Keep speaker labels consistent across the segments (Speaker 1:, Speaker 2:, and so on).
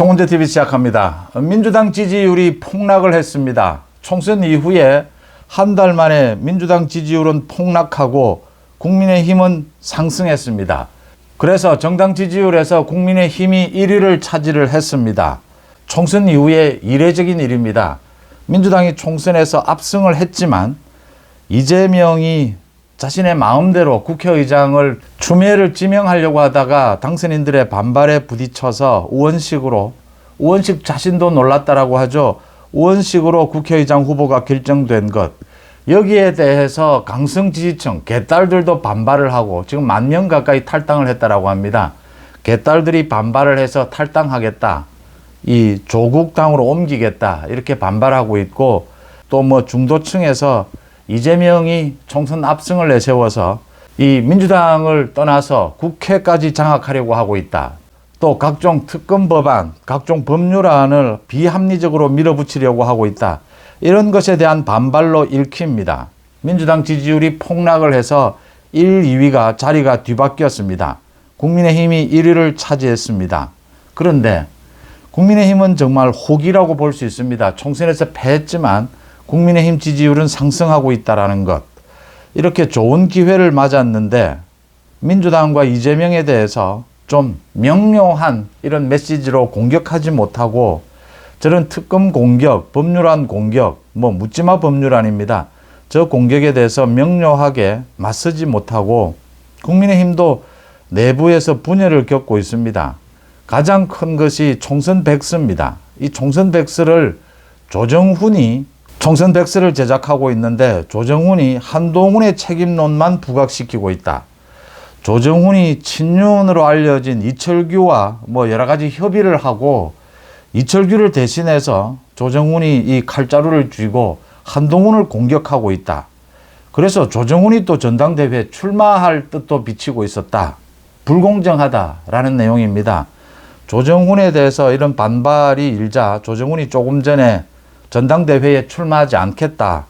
Speaker 1: 송은재TV 시작합니다. 민주당 지지율이 폭락을 했습니다. 총선 이후에 한 달 만에 민주당 지지율은 폭락하고 국민의힘은 상승했습니다. 그래서 정당 지지율에서 국민의힘이 1위를 차지를 했습니다. 총선 이후에 이례적인 일입니다. 민주당이 총선에서 압승을 했지만 이재명이 자신의 마음대로 국회의장을 추미애를 지명하려고 하다가 당선인들의 반발에 부딪혀서 우원식 자신도 놀랐다라고 하죠. 우원식으로 국회의장 후보가 결정된 것. 여기에 대해서 강성 지지층, 개딸들도 반발을 하고 지금 10,000명 가까이 탈당을 했다라고 합니다. 개딸들이 반발을 해서 탈당하겠다. 이 조국당으로 옮기겠다. 이렇게 반발하고 있고 또 뭐 중도층에서 이재명이 총선 압승을 내세워서 이 민주당을 떠나서 국회까지 장악하려고 하고 있다. 또 각종 특검 법안, 각종 법률안을 비합리적으로 밀어붙이려고 하고 있다. 이런 것에 대한 반발로 읽힙니다. 민주당 지지율이 폭락을 해서 1, 2위가 자리가 뒤바뀌었습니다. 국민의힘이 1위를 차지했습니다. 그런데 국민의힘은 정말 호기라고 볼 수 있습니다. 총선에서 패했지만 국민의힘 지지율은 상승하고 있다는 것. 이렇게 좋은 기회를 맞았는데 민주당과 이재명에 대해서 좀 명료한 이런 메시지로 공격하지 못하고 저런 특검 공격, 법률안 공격, 묻지마 법률안입니다. 저 공격에 대해서 명료하게 맞서지 못하고 국민의힘도 내부에서 분열을 겪고 있습니다. 가장 큰 것이 총선 백서입니다. 이 총선 백서를 조정훈이 총선 백서를 제작하고 있는데 조정훈이 한동훈의 책임론만 부각시키고 있다. 조정훈이 친윤으로 알려진 이철규와 여러 가지 협의를 하고 이철규를 대신해서 조정훈이 이 칼자루를 쥐고 한동훈을 공격하고 있다. 그래서 조정훈이 또 전당대회에 출마할 뜻도 비치고 있었다. 불공정하다라는 내용입니다. 조정훈에 대해서 이런 반발이 일자 조정훈이 조금 전에 전당대회에 출마하지 않겠다.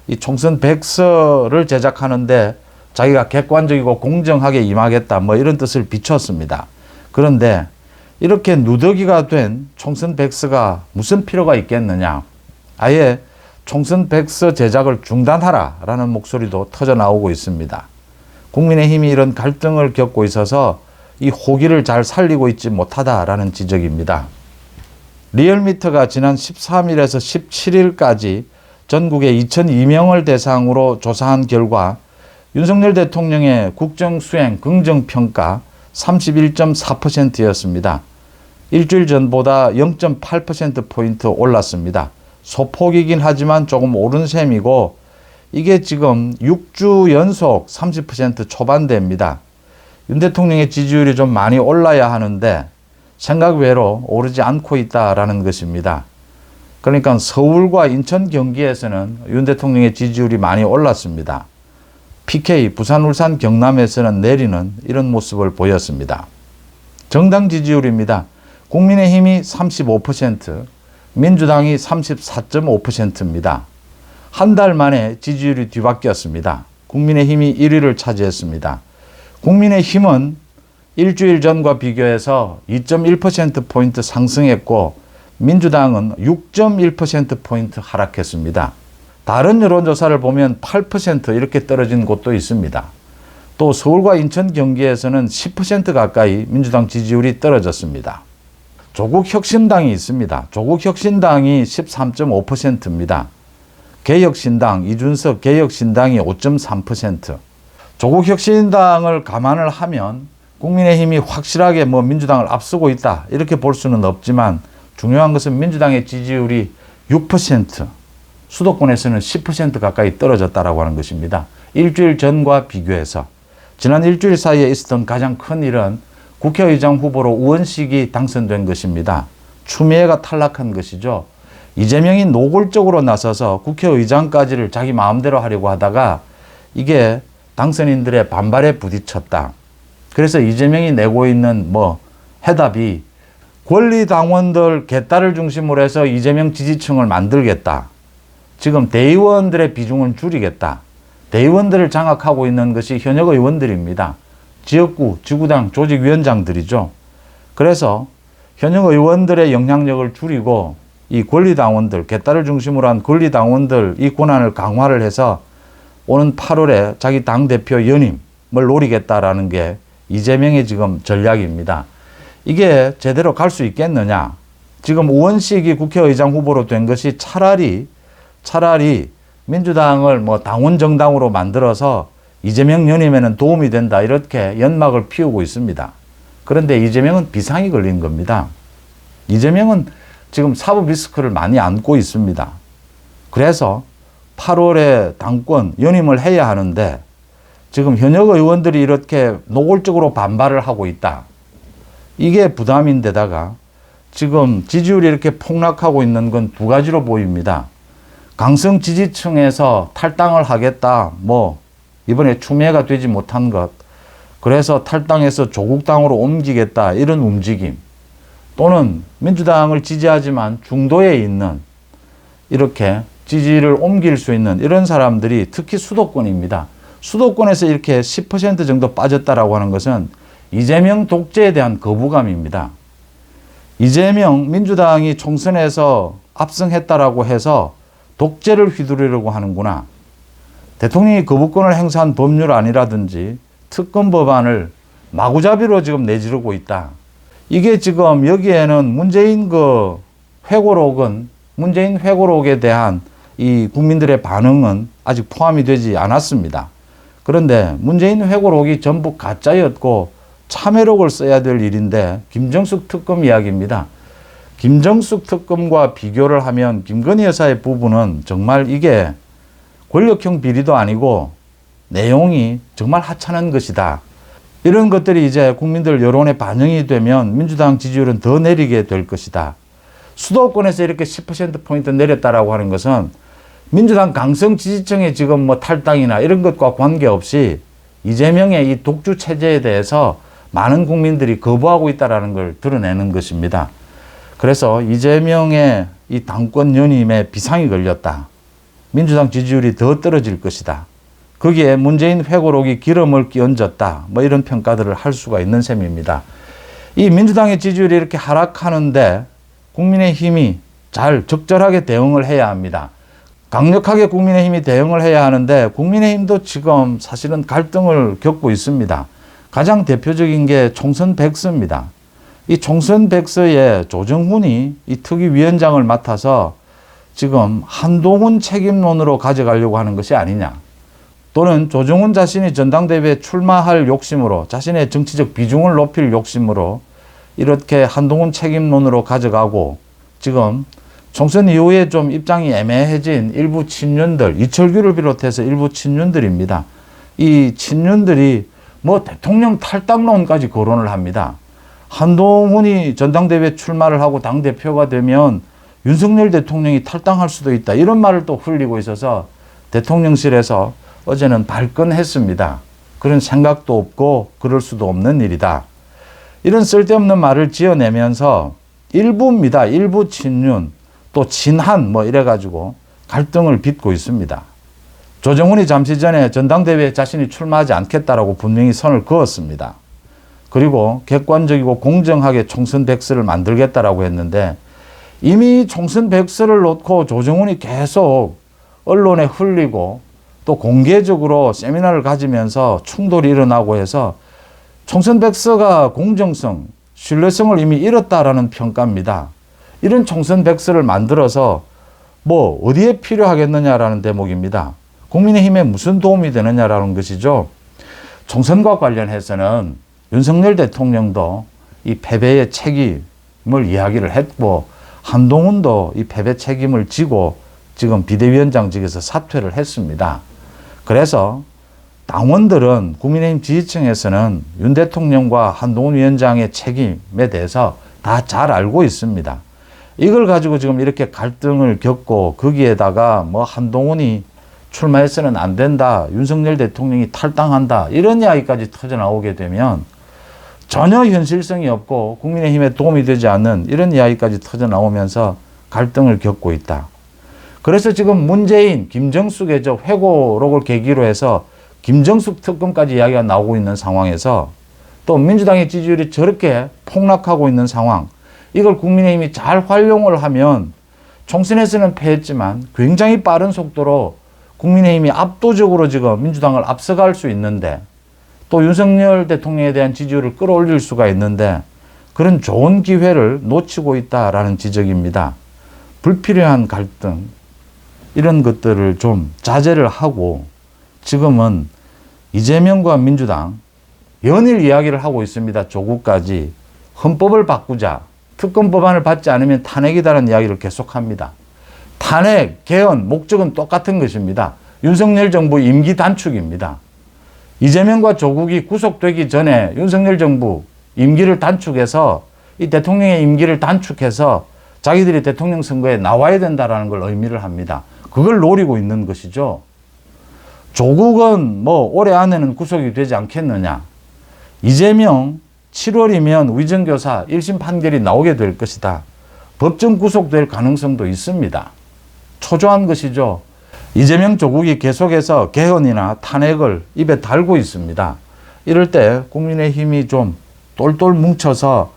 Speaker 1: 이 총선 백서를 제작하는데 자기가 객관적이고 공정하게 임하겠다. 이런 뜻을 비췄습니다. 그런데 이렇게 누더기가 된 총선 백서가 무슨 필요가 있겠느냐. 아예 총선 백서 제작을 중단하라라는 목소리도 터져 나오고 있습니다. 국민의힘이 이런 갈등을 겪고 있어서 이 호기를 잘 살리고 있지 못하다라는 지적입니다. 리얼미터가 지난 13일에서 17일까지 전국에 2,002명을 대상으로 조사한 결과 윤석열 대통령의 국정수행 긍정평가 31.4%였습니다. 일주일 전보다 0.8%포인트 올랐습니다. 소폭이긴 하지만 조금 오른 셈이고 이게 지금 6주 연속 30% 초반대입니다. 윤 대통령의 지지율이 좀 많이 올라야 하는데 생각 외로 오르지 않고 있다라는 것입니다. 그러니까 서울과 인천, 경기에서는 윤 대통령의 지지율이 많이 올랐습니다. PK, 부산, 울산, 경남에서는 내리는 이런 모습을 보였습니다. 정당 지지율입니다. 국민의힘이 35%, 민주당이 34.5%입니다. 한 달 만에 지지율이 뒤바뀌었습니다. 국민의힘이 1위를 차지했습니다. 국민의힘은 일주일 전과 비교해서 2.1%포인트 상승했고 민주당은 6.1%포인트 하락했습니다. 다른 여론조사를 보면 8% 이렇게 떨어진 곳도 있습니다. 또 서울과 인천, 경기에서는 10% 가까이 민주당 지지율이 떨어졌습니다. 조국혁신당이 있습니다. 조국혁신당이 13.5%입니다. 개혁신당, 이준석 개혁신당이 5.3%. 조국혁신당을 감안을 하면 국민의힘이 확실하게 민주당을 앞서고 있다 이렇게 볼 수는 없지만 중요한 것은 민주당의 지지율이 6%, 수도권에서는 10% 가까이 떨어졌다라고 하는 것입니다. 일주일 전과 비교해서 지난 일주일 사이에 있었던 가장 큰 일은 국회의장 후보로 우원식이 당선된 것입니다. 추미애가 탈락한 것이죠. 이재명이 노골적으로 나서서 국회의장까지를 자기 마음대로 하려고 하다가 이게 당선인들의 반발에 부딪혔다. 그래서 이재명이 내고 있는 해답이 권리당원들 개딸을 중심으로 해서 이재명 지지층을 만들겠다. 지금 대의원들의 비중을 줄이겠다. 대의원들을 장악하고 있는 것이 현역 의원들입니다. 지역구, 지구당 조직위원장들이죠. 그래서 현역 의원들의 영향력을 줄이고 이 권리당원들, 개딸을 중심으로 한 권리당원들 이 권한을 강화를 해서 오는 8월에 자기 당대표 연임을 노리겠다라는 게 이재명의 지금 전략입니다. 이게 제대로 갈 수 있겠느냐. 지금 우원식이 국회의장 후보로 된 것이 차라리 민주당을 뭐 당원 정당으로 만들어서 이재명 연임에는 도움이 된다. 이렇게 연막을 피우고 있습니다. 그런데 이재명은 비상이 걸린 겁니다. 이재명은 지금 사법 리스크를 많이 안고 있습니다. 그래서 8월에 당권 연임을 해야 하는데 지금 현역 의원들이 이렇게 노골적으로 반발을 하고 있다. 이게 부담인데다가 지금 지지율이 이렇게 폭락하고 있는 건 두 가지로 보입니다. 강성 지지층에서 탈당을 하겠다. 뭐 이번에 추미애가 되지 못한 것. 그래서 탈당해서 조국당으로 옮기겠다. 이런 움직임. 또는 민주당을 지지하지만 중도에 있는 이렇게 지지를 옮길 수 있는 이런 사람들이 특히 수도권입니다. 수도권에서 이렇게 10% 정도 빠졌다라고 하는 것은 이재명 독재에 대한 거부감입니다. 이재명 민주당이 총선에서 압승했다라고 해서 독재를 휘두르려고 하는구나. 대통령이 거부권을 행사한 법률 아니라든지 특검 법안을 마구잡이로 지금 내지르고 있다. 이게 지금 여기에는 문재인 회고록에 대한 이 국민들의 반응은 아직 포함이 되지 않았습니다. 그런데 문재인 회고록이 전부 가짜였고 참회록을 써야 될 일인데 김정숙 특검 이야기입니다. 김정숙 특검과 비교를 하면 김건희 여사의 부분은 정말 이게 권력형 비리도 아니고 내용이 정말 하찮은 것이다. 이런 것들이 이제 국민들 여론에 반영이 되면 민주당 지지율은 더 내리게 될 것이다. 수도권에서 이렇게 10%포인트 내렸다라고 하는 것은 민주당 강성 지지층의 지금 뭐 탈당이나 이런 것과 관계없이 이재명의 이 독주 체제에 대해서 많은 국민들이 거부하고 있다는 걸 드러내는 것입니다. 그래서 이재명의 이 당권 연임에 비상이 걸렸다. 민주당 지지율이 더 떨어질 것이다. 거기에 문재인 회고록이 기름을 끼얹었다. 뭐 이런 평가들을 할 수가 있는 셈입니다. 이 민주당의 지지율이 이렇게 하락하는데 국민의힘이 잘 적절하게 대응을 해야 합니다. 강력하게 국민의힘이 대응을 해야 하는데 국민의힘도 지금 사실은 갈등을 겪고 있습니다. 가장 대표적인 게 총선 백서입니다. 이 총선 백서에 조정훈이 이 특위위원장을 맡아서 지금 한동훈 책임론으로 가져가려고 하는 것이 아니냐. 또는 조정훈 자신이 전당대회에 출마할 욕심으로 자신의 정치적 비중을 높일 욕심으로 이렇게 한동훈 책임론으로 가져가고 지금 총선 이후에 좀 입장이 애매해진 일부 친윤들, 이철규를 비롯해서 일부 친윤들입니다. 이 친윤들이 뭐 대통령 탈당론까지 거론을 합니다. 한동훈이 전당대회 출마를 하고 당대표가 되면 윤석열 대통령이 탈당할 수도 있다. 이런 말을 또 흘리고 있어서 대통령실에서 어제는 발끈했습니다. 그런 생각도 없고 그럴 수도 없는 일이다. 이런 쓸데없는 말을 지어내면서 일부입니다. 일부 친윤 또 친한 뭐 이래가지고 갈등을 빚고 있습니다. 조정훈이 잠시 전에 전당대회에 자신이 출마하지 않겠다라고 분명히 선을 그었습니다. 그리고 객관적이고 공정하게 총선 백서를 만들겠다라고 했는데 이미 총선 백서를 놓고 조정훈이 계속 언론에 흘리고 또 공개적으로 세미나를 가지면서 충돌이 일어나고 해서 총선 백서가 공정성, 신뢰성을 이미 잃었다라는 평가입니다. 이런 총선 백서를 만들어서 뭐 어디에 필요하겠느냐라는 대목입니다. 국민의힘에 무슨 도움이 되느냐라는 것이죠. 총선과 관련해서는 윤석열 대통령도 이 패배의 책임을 이야기를 했고 한동훈도 이 패배 책임을 지고 지금 비대위원장직에서 사퇴를 했습니다. 그래서 당원들은 국민의힘 지지층에서는 윤 대통령과 한동훈 위원장의 책임에 대해서 다 잘 알고 있습니다. 이걸 가지고 지금 이렇게 갈등을 겪고 거기에다가 뭐 한동훈이 출마해서는 안 된다. 윤석열 대통령이 탈당한다. 이런 이야기까지 터져나오게 되면 전혀 현실성이 없고 국민의힘에 도움이 되지 않는 이런 이야기까지 터져나오면서 갈등을 겪고 있다. 그래서 지금 문재인, 김정숙의 회고록을 계기로 해서 김정숙 특검까지 이야기가 나오고 있는 상황에서 또 민주당의 지지율이 저렇게 폭락하고 있는 상황, 이걸 국민의힘이 잘 활용을 하면 총선에서는 패했지만 굉장히 빠른 속도로 국민의힘이 압도적으로 지금 민주당을 앞서갈 수 있는데 또 윤석열 대통령에 대한 지지율을 끌어올릴 수가 있는데 그런 좋은 기회를 놓치고 있다라는 지적입니다. 불필요한 갈등 이런 것들을 좀 자제를 하고 지금은 이재명과 민주당 연일 이야기를 하고 있습니다. 조국까지 헌법을 바꾸자. 특검 법안을 받지 않으면 탄핵이다라는 이야기를 계속합니다. 탄핵, 개헌, 목적은 똑같은 것입니다. 윤석열 정부 임기 단축입니다. 이재명과 조국이 구속되기 전에 윤석열 정부 임기를 단축해서 이 대통령의 임기를 단축해서 자기들이 대통령 선거에 나와야 된다는 걸 의미를 합니다. 그걸 노리고 있는 것이죠. 조국은 뭐 올해 안에는 구속이 되지 않겠느냐. 이재명 7월이면 위정교사 1심 판결이 나오게 될 것이다. 법정 구속될 가능성도 있습니다. 초조한 것이죠. 이재명 조국이 계속해서 개헌이나 탄핵을 입에 달고 있습니다. 이럴 때 국민의힘이 좀 똘똘 뭉쳐서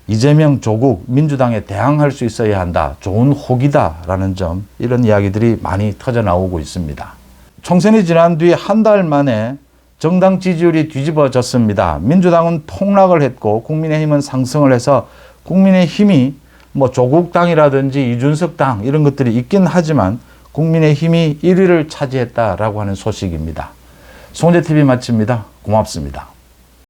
Speaker 1: 이재명 조국 민주당에 대항할 수 있어야 한다. 좋은 혹이다라는 점 이런 이야기들이 많이 터져 나오고 있습니다. 총선이 지난 뒤 한 달 만에 정당 지지율이 뒤집어졌습니다. 민주당은 폭락을 했고 국민의힘은 상승을 해서 국민의힘이 뭐 조국당이라든지 이준석 당 이런 것들이 있긴 하지만 국민의힘이 1위를 차지했다라고 하는 소식입니다. 송재TV 마칩니다. 고맙습니다.